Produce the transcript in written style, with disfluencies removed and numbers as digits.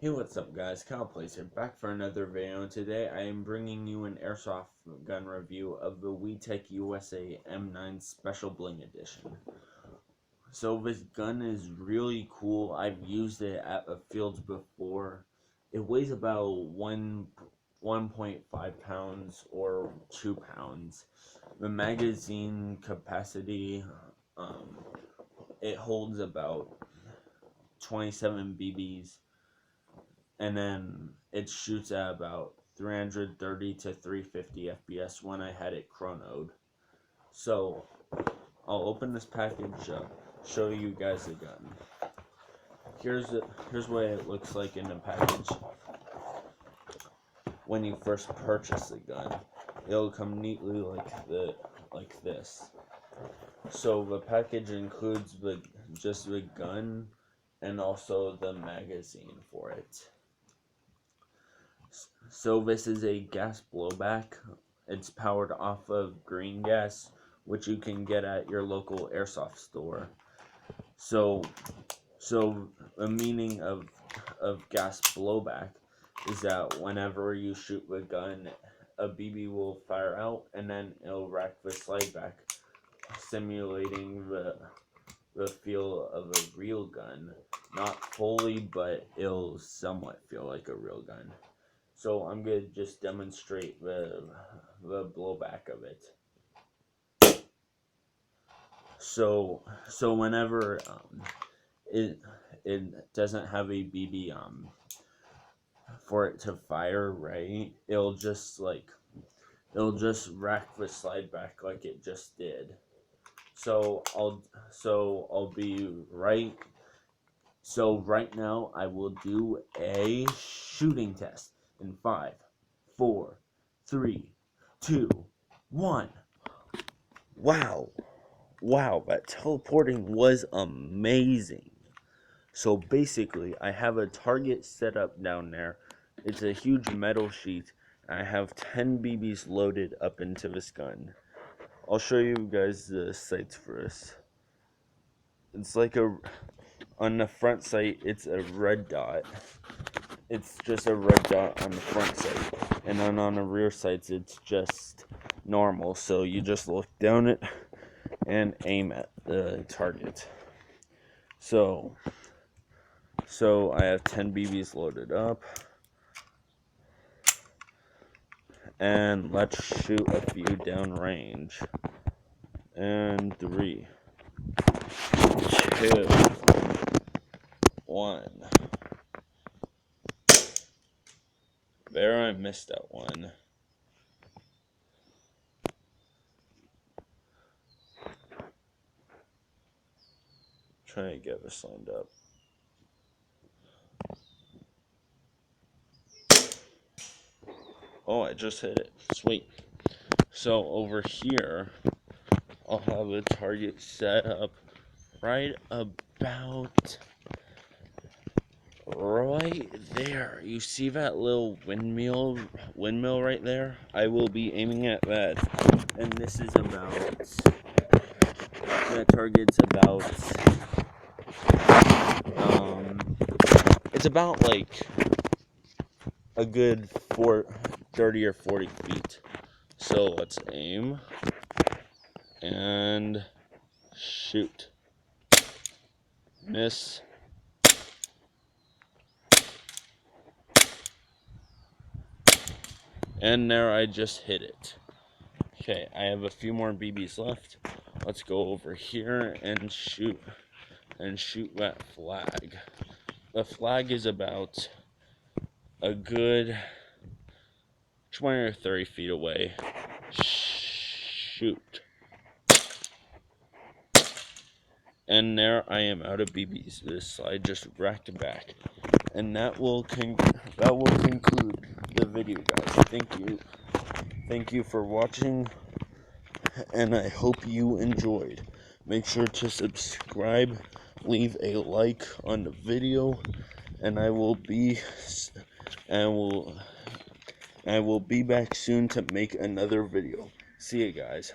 Hey, what's up guys, Kyle Plays here, back for another video. Today I am bringing you an airsoft gun review of the WeTech USA M9 Special Bling Edition. So this gun is really cool. I've used it at the fields before. It weighs about 1.5 pounds or 2 pounds. The magazine capacity, it holds about 27 BBs. And then it shoots at about 330 to 350 FPS when I had it chronoed. So I'll open this package up, show you guys the gun. Here's what it looks like in the package. When you first purchase the gun, it'll come neatly like this. So the package includes just the gun and also the magazine for it. So this is a gas blowback. It's powered off of green gas, which you can get at your local airsoft store. So the meaning of gas blowback is that whenever you shoot the gun, a BB will fire out and then it'll rack the slide back, simulating the feel of a real gun. Not fully, but it'll somewhat feel like a real gun. So I'm going to just demonstrate the blowback of it. So whenever it doesn't have a BB for it to fire, right, it'll just rack the slide back like it just did. So I'll be right. So right now I will do a shooting test. In 5, 4, 3, 2, 1. Wow, that teleporting was amazing. So basically, I have a target set up down there. It's a huge metal sheet. I have 10 BBs loaded up into this gun. I'll show you guys the sights for this. It's like on the front sight, it's a red dot. It's just a red dot on the front sight, and then on the rear sights it's just normal, so you just look down it and aim at the target. So I have 10 BBs loaded up, and let's shoot a few downrange. And 3, 2, 1. There, I missed that one. Trying to get this lined up. Oh, I just hit it. Sweet. So over here, I'll have a target set up right about right there. You see that little windmill right there? I will be aiming at that. And this is about, that target's about, it's about like a good 30 or 40 feet. So let's aim and shoot. Miss. And there, I just hit it. Okay, I have a few more BBs left. Let's go over here and shoot that flag. The flag is about a good 20 or 30 feet away. Shoot. And there I am out of BBs. This slide just racked back. And that will conclude the video, guys. Thank you for watching, and I hope you enjoyed. Make sure to subscribe, leave a like on the video, and I will be back soon to make another video. See you guys.